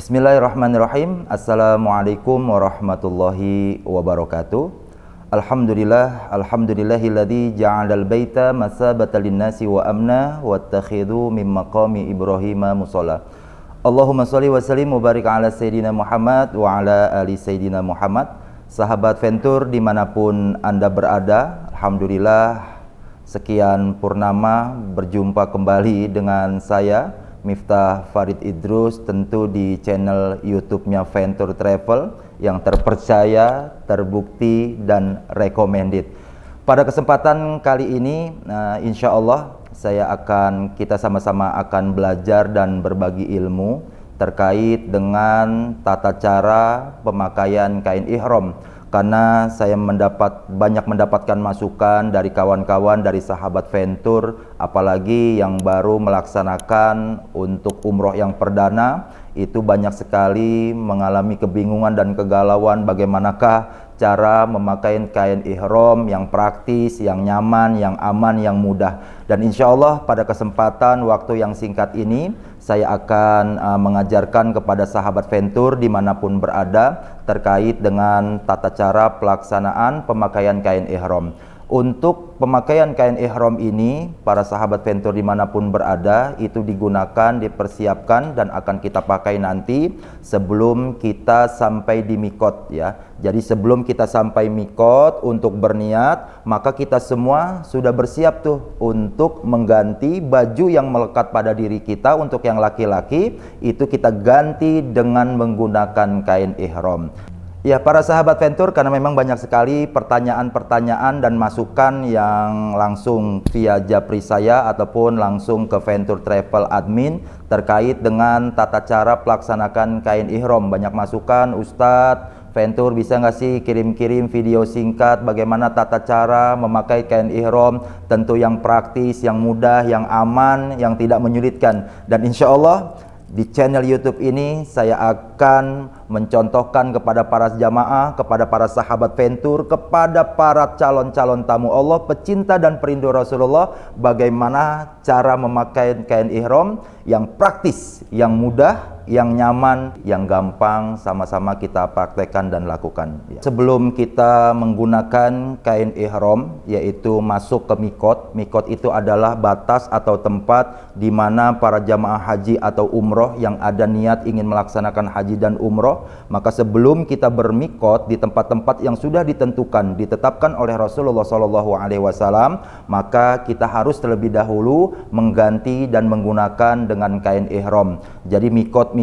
Bismillahirrahmanirrahim. Assalamualaikum warahmatullahi wabarakatuh. Alhamdulillahilladzi ja'alal baita masabatan linnasi wa amna wattakhidhu min maqami Ibrahima musalla. Allahumma shalli wa sallim wa barik ala Sayyidina Muhammad wa ala ali Sayyidina Muhammad. Sahabat Ventur dimanapun Anda berada, alhamdulillah sekian purnama berjumpa kembali dengan saya Miftah Farid Idrus, tentu di channel YouTube-nya Ventur Travel yang terpercaya, terbukti, dan recommended. Pada kesempatan kali ini, insya Allah kita sama-sama akan belajar dan berbagi ilmu terkait dengan tata cara pemakaian kain ihram. Karena saya banyak mendapatkan masukan dari kawan-kawan, dari sahabat Ventur, apalagi yang baru melaksanakan untuk umroh yang perdana, itu banyak sekali mengalami kebingungan dan kegalauan bagaimanakah cara memakai kain ihram yang praktis, yang nyaman, yang aman, yang mudah. Dan insya Allah pada kesempatan waktu yang singkat ini, saya akan mengajarkan kepada sahabat Ventur dimanapun berada terkait dengan tata cara pelaksanaan pemakaian kain ihram. Untuk pemakaian kain ihram ini, para sahabat Ventur dimanapun berada, itu digunakan, dipersiapkan, dan akan kita pakai nanti sebelum kita sampai di mikot ya. Jadi sebelum kita sampai mikot untuk berniat, maka kita semua sudah bersiap tuh untuk mengganti baju yang melekat pada diri kita. Untuk yang laki-laki, itu kita ganti dengan menggunakan kain ihram. Ya, para sahabat Ventur, karena memang banyak sekali pertanyaan-pertanyaan dan masukan yang langsung via japri saya ataupun langsung ke Ventur Travel Admin terkait dengan tata cara pelaksanakan kain ihram. Banyak masukan, Ustadz, Ventur bisa nggak sih kirim-kirim video singkat bagaimana tata cara memakai kain ihram, tentu yang praktis, yang mudah, yang aman, yang tidak menyulitkan. Dan insya Allah di channel YouTube ini saya akan mencontohkan kepada para jamaah, kepada para sahabat Ventur, kepada para calon-calon tamu Allah, pecinta dan perindu Rasulullah, bagaimana cara memakai kain ihram yang praktis, yang mudah, yang nyaman, yang gampang, sama-sama kita praktekkan dan lakukan. Sebelum kita menggunakan kain ihram, yaitu masuk ke mikot. Mikot itu adalah batas atau tempat di mana para jamaah haji atau umroh yang ada niat ingin melaksanakan haji dan umroh. Maka sebelum kita bermikot di tempat-tempat yang sudah ditentukan, ditetapkan oleh Rasulullah SAW, maka kita harus terlebih dahulu mengganti dan menggunakan dengan kain ihram. Jadi mikot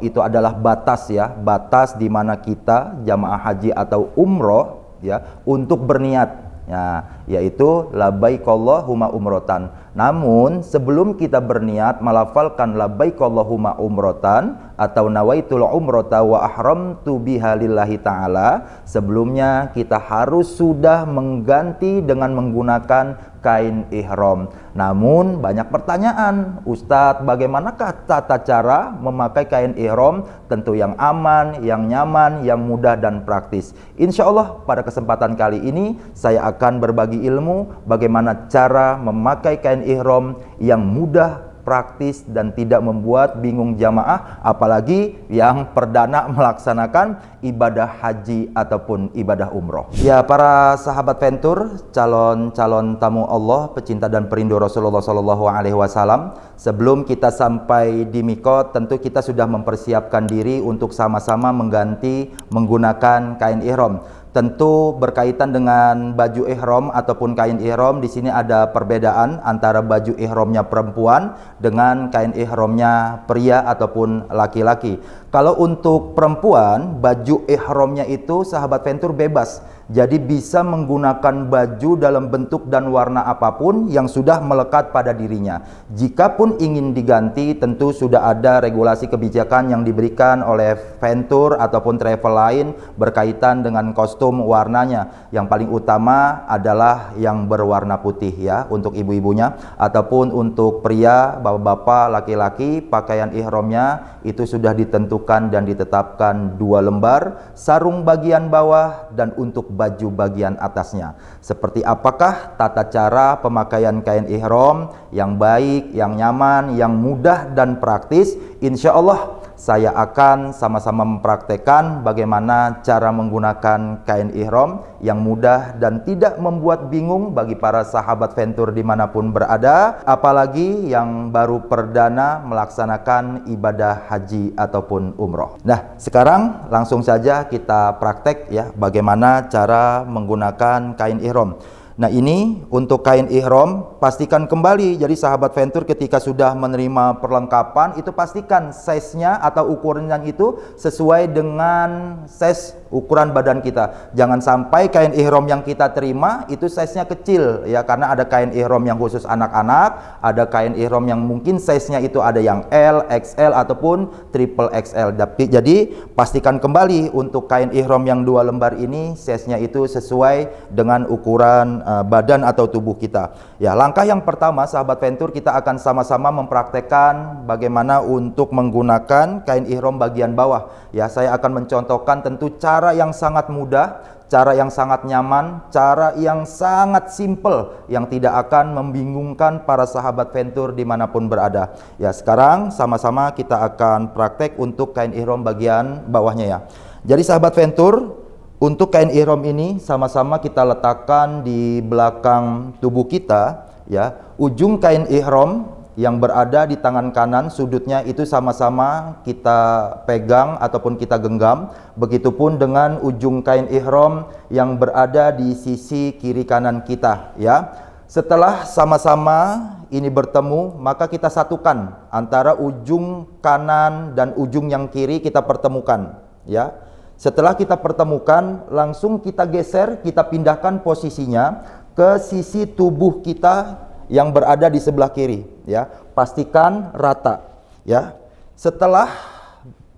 itu adalah batas ya, batas di mana kita jamaah haji atau umroh ya untuk berniat ya, yaitu labbaik Allahumma umrotan. Namun sebelum kita berniat melafalkan labbaik Allahumma umrotan atau nawaitul umrota wa ahramtu biha lillahi ta'ala, sebelumnya kita harus sudah mengganti dengan menggunakan kain ihram. Namun banyak pertanyaan, Ustadz, bagaimanakah tata cara memakai kain ihram tentu yang aman, yang nyaman, yang mudah dan praktis. Insya Allah pada kesempatan kali ini saya akan berbagi ilmu bagaimana cara memakai kain ihram yang mudah, praktis, dan tidak membuat bingung jamaah, apalagi yang perdana melaksanakan ibadah haji ataupun ibadah umroh. Ya, para sahabat Ventur, calon-calon tamu Allah, pecinta dan perindu Rasulullah SAW, sebelum kita sampai di mikot, tentu kita sudah mempersiapkan diri untuk sama-sama mengganti menggunakan kain ihram. Tentu berkaitan dengan baju ihram ataupun kain ihram, di sini ada perbedaan antara baju ihramnya perempuan dengan kain ihramnya pria ataupun laki-laki. Kalau untuk perempuan, baju ihramnya itu sahabat Ventur bebas. Jadi bisa menggunakan baju dalam bentuk dan warna apapun yang sudah melekat pada dirinya. Jikapun ingin diganti, tentu sudah ada regulasi kebijakan yang diberikan oleh Ventur ataupun travel lain berkaitan dengan kostum warnanya. Yang paling utama adalah yang berwarna putih ya untuk ibu-ibunya, ataupun untuk pria, bapak-bapak, laki-laki, pakaian ihramnya itu sudah ditentukan dan ditetapkan 2 lembar, sarung bagian bawah dan untuk baju bagian atasnya. Seperti apakah tata cara pemakaian kain ihram yang baik, yang nyaman, yang mudah dan praktis? Insya Allah saya akan sama-sama mempraktekkan bagaimana cara menggunakan kain ihram yang mudah dan tidak membuat bingung bagi para sahabat Ventur dimanapun berada, apalagi yang baru perdana melaksanakan ibadah haji ataupun umroh. Nah, sekarang langsung saja kita praktek ya bagaimana cara menggunakan kain ihram. Nah, ini untuk kain ihram, pastikan kembali. Jadi sahabat Ventur ketika sudah menerima perlengkapan, itu pastikan size-nya atau ukurannya itu sesuai dengan size ukuran badan kita. Jangan sampai kain ihram yang kita terima itu size-nya kecil ya, karena ada kain ihram yang khusus anak-anak, ada kain ihram yang mungkin size-nya itu ada yang L, XL ataupun triple XL. Jadi pastikan kembali untuk kain ihram yang 2 lembar ini size-nya itu sesuai dengan ukuran badan atau tubuh kita. Ya, langkah yang pertama sahabat Ventur, kita akan sama-sama mempraktekkan bagaimana untuk menggunakan kain ihram bagian bawah. Ya, saya akan mencontohkan tentu cara yang sangat mudah, cara yang sangat nyaman, cara yang sangat simple yang tidak akan membingungkan para sahabat Ventur dimanapun berada. Ya, sekarang sama-sama kita akan praktek untuk kain ihram bagian bawahnya ya. Jadi sahabat Ventur, untuk kain ihram ini sama-sama kita letakkan di belakang tubuh kita ya. Ujung kain ihram yang berada di tangan kanan, sudutnya itu sama-sama kita pegang ataupun kita genggam. Begitupun dengan ujung kain ihram yang berada di sisi kiri kanan kita ya. Setelah sama-sama ini bertemu, maka kita satukan antara ujung kanan dan ujung yang kiri, kita pertemukan ya. Setelah kita pertemukan, langsung kita geser, kita pindahkan posisinya ke sisi tubuh kita yang berada di sebelah kiri ya. Pastikan rata ya. Setelah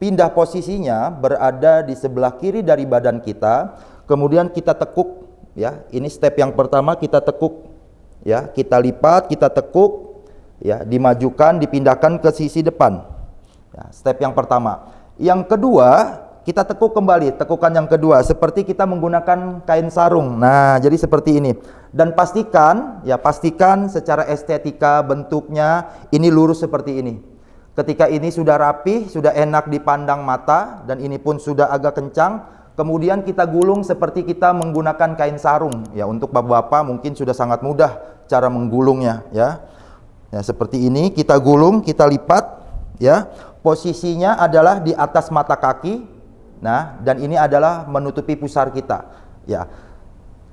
pindah posisinya berada di sebelah kiri dari badan kita, kemudian kita tekuk ya. Ini step yang pertama, kita tekuk ya. Kita lipat, kita tekuk ya, dimajukan, dipindahkan ke sisi depan. Ya, step yang pertama. Yang kedua, kita tekuk kembali, tekukan yang kedua seperti kita menggunakan kain sarung. Nah, jadi seperti ini. Dan pastikan secara estetika bentuknya ini lurus seperti ini. Ketika ini sudah rapi, sudah enak dipandang mata dan ini pun sudah agak kencang, kemudian kita gulung seperti kita menggunakan kain sarung. Ya, untuk bapak-bapak mungkin sudah sangat mudah cara menggulungnya ya. Ya, seperti ini kita gulung, kita lipat ya. Posisinya adalah di atas mata kaki. Nah, dan ini adalah menutupi pusar kita. Ya,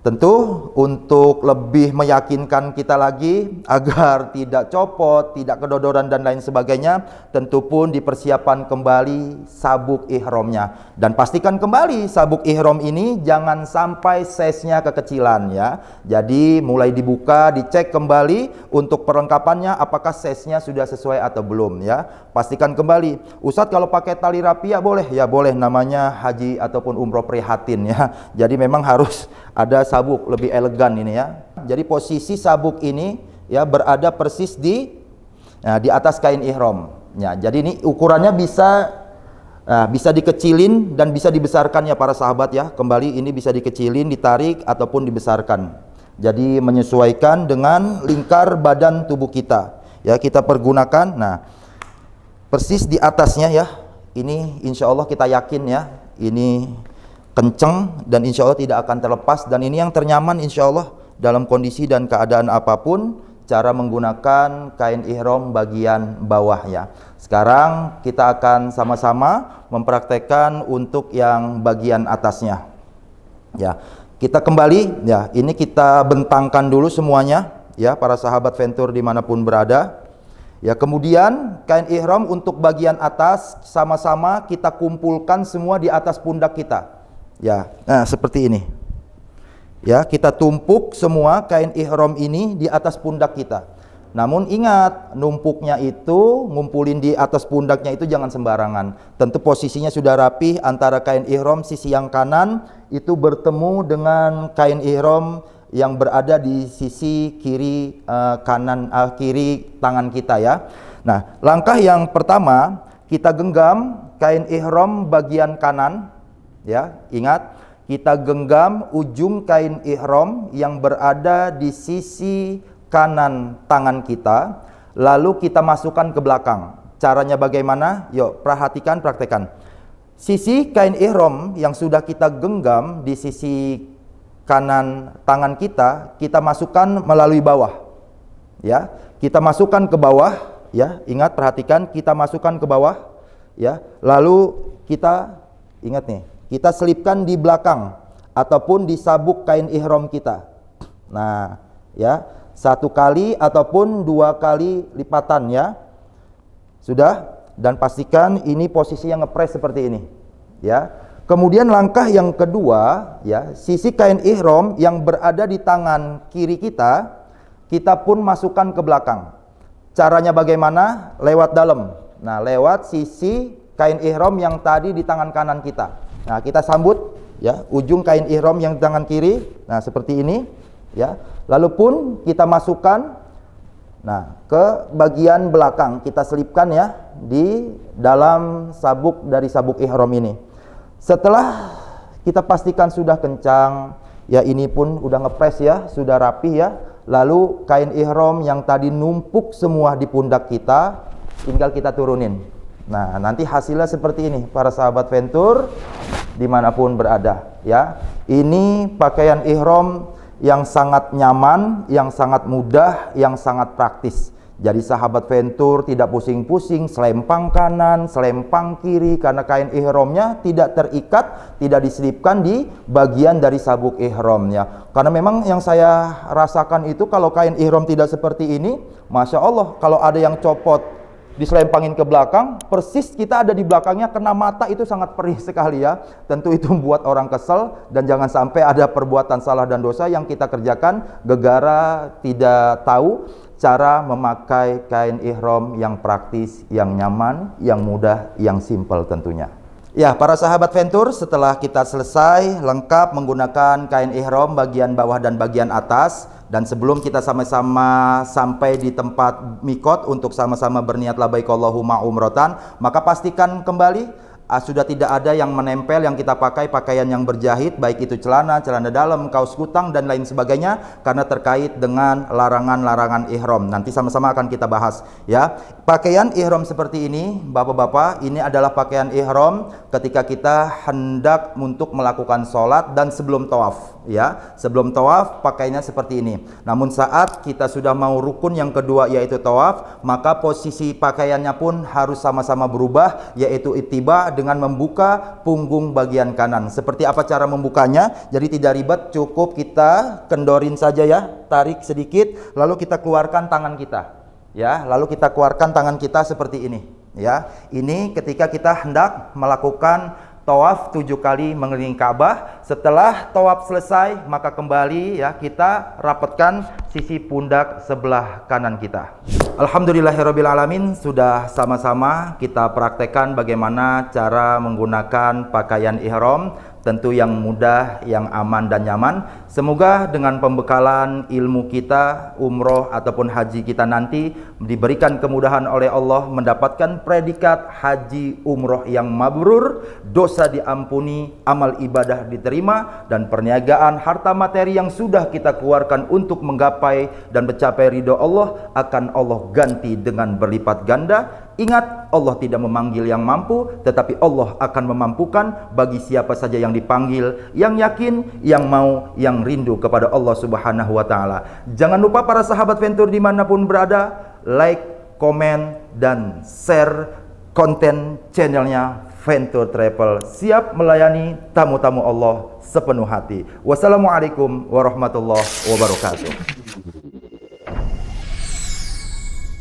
tentu untuk lebih meyakinkan kita lagi agar tidak copot, tidak kedodoran dan lain sebagainya, tentu pun dipersiapkan kembali sabuk ihramnya. Dan pastikan kembali sabuk ihram ini jangan sampai size-nya kekecilan ya. Jadi mulai dibuka, dicek kembali untuk perlengkapannya apakah size-nya sudah sesuai atau belum ya. Pastikan kembali. Ustadz, kalau pakai tali rapia boleh? Ya boleh, namanya haji ataupun umroh prihatin ya. Jadi memang harus ada sabuk, lebih elegan ini ya. Jadi posisi sabuk ini ya berada persis di atas kain ihram. Ya, jadi ini ukurannya bisa dikecilin dan bisa dibesarkan ya para sahabat ya. Kembali ini bisa dikecilin, ditarik ataupun dibesarkan. Jadi menyesuaikan dengan lingkar badan tubuh kita. Ya, kita pergunakan. Nah, persis di atasnya ya. Ini insya Allah kita yakin ya. Ini kenceng dan insya Allah tidak akan terlepas, dan ini yang ternyaman insya Allah dalam kondisi dan keadaan apapun cara menggunakan kain ihram bagian bawah ya. Sekarang kita akan sama-sama mempraktekkan untuk yang bagian atasnya ya. Kita kembali ya, ini kita bentangkan dulu semuanya ya para sahabat Ventur dimanapun berada ya. Kemudian kain ihram untuk bagian atas sama-sama kita kumpulkan semua di atas pundak kita. Ya, nah seperti ini. Ya, kita tumpuk semua kain ihram ini di atas pundak kita. Namun ingat, numpuknya itu, ngumpulin di atas pundaknya itu jangan sembarangan. Tentu posisinya sudah rapi antara kain ihram sisi yang kanan itu bertemu dengan kain ihram yang berada di sisi kiri kiri tangan kita ya. Nah, langkah yang pertama kita genggam kain ihram bagian kanan. Ya, ingat, kita genggam ujung kain ihram yang berada di sisi kanan tangan kita, lalu kita masukkan ke belakang. Caranya bagaimana? Yuk, perhatikan, praktekan. Sisi kain ihram yang sudah kita genggam di sisi kanan tangan kita, kita masukkan melalui bawah. Ya, kita masukkan ke bawah, ya. Ingat, perhatikan, kita masukkan ke bawah, ya. Lalu kita ingat nih, kita selipkan di belakang ataupun di sabuk kain ihram kita. Nah, ya, 1 kali ataupun 2 kali lipatan, ya. Sudah, dan pastikan ini posisi yang ngepres seperti ini, ya. Kemudian langkah yang kedua, ya, sisi kain ihram yang berada di tangan kiri kita pun masukkan ke belakang. Caranya bagaimana? Lewat dalam. Nah, lewat sisi kain ihram yang tadi di tangan kanan kita. Nah, kita sambut, ya, ujung kain ihram yang di tangan kiri. Nah, seperti ini, ya. Lalu pun kita masukkan, nah, ke bagian belakang. Kita selipkan, ya, di dalam sabuk dari sabuk ihram ini. Setelah kita pastikan sudah kencang, ya, ini pun udah ngepres, ya, sudah rapi, ya. Lalu kain ihram yang tadi numpuk semua di pundak kita, tinggal kita turunin. Nah, nanti hasilnya seperti ini, para sahabat Ventur dimanapun berada, ya. Ini pakaian ihram yang sangat nyaman, yang sangat mudah, yang sangat praktis. Jadi sahabat Ventur tidak pusing-pusing selempang kanan, selempang kiri, karena kain ihramnya tidak terikat, tidak diselipkan di bagian dari sabuk ihramnya. Karena memang yang saya rasakan itu kalau kain ihram tidak seperti ini, Masya Allah, kalau ada yang copot diselempangin ke belakang, persis kita ada di belakangnya, kena mata, itu sangat perih sekali, ya. Tentu itu membuat orang kesel, dan jangan sampai ada perbuatan salah dan dosa yang kita kerjakan gegara tidak tahu cara memakai kain ihram yang praktis, yang nyaman, yang mudah, yang simpel tentunya. Ya, para sahabat Ventur, setelah kita selesai lengkap menggunakan kain ihram bagian bawah dan bagian atas, dan sebelum kita sama-sama sampai di tempat mikot untuk sama-sama berniat labbaik Allahumma umratan, maka pastikan kembali sudah tidak ada yang menempel yang kita pakai pakaian yang berjahit, baik itu celana dalam, kaos kutang dan lain sebagainya, karena terkait dengan larangan-larangan ihram. Nanti sama-sama akan kita bahas, ya. Pakaian ihram seperti ini, Bapak-bapak, ini adalah pakaian ihram ketika kita hendak untuk melakukan sholat dan sebelum tawaf, ya. Sebelum tawaf pakainya seperti ini. Namun saat kita sudah mau rukun yang kedua yaitu tawaf, maka posisi pakaiannya pun harus sama-sama berubah, yaitu ittiba, dengan membuka punggung bagian kanan. Seperti apa cara membukanya? Jadi tidak ribet, cukup kita kendorin saja, ya, tarik sedikit, lalu kita keluarkan tangan kita, ya, lalu kita keluarkan tangan kita seperti ini, ya. Ini ketika kita hendak melakukan tawaf 7 kali mengelilingi Ka'bah. Setelah tawaf selesai, maka kembali, ya, kita rapatkan sisi pundak sebelah kanan kita. Alhamdulillahirrabbilalamin, sudah sama-sama kita praktekkan bagaimana cara menggunakan pakaian ihram, tentu yang mudah, yang aman dan nyaman. Semoga dengan pembekalan ilmu kita, umroh ataupun haji kita nanti diberikan kemudahan oleh Allah, mendapatkan predikat haji umroh yang mabrur, dosa diampuni, amal ibadah diterima, dan perniagaan harta materi yang sudah kita keluarkan untuk menggapai dan mencapai ridho Allah akan Allah ganti dengan berlipat ganda. Ingat, Allah tidak memanggil yang mampu, tetapi Allah akan memampukan bagi siapa saja yang dipanggil, yang yakin, yang mau, yang rindu kepada Allah Subhanahu wa Ta'ala. Jangan lupa para sahabat Ventur dimanapun berada, like, komen, dan share konten channelnya Ventur Travel, siap melayani tamu-tamu Allah sepenuh hati. Wassalamualaikum warahmatullahi wabarakatuh.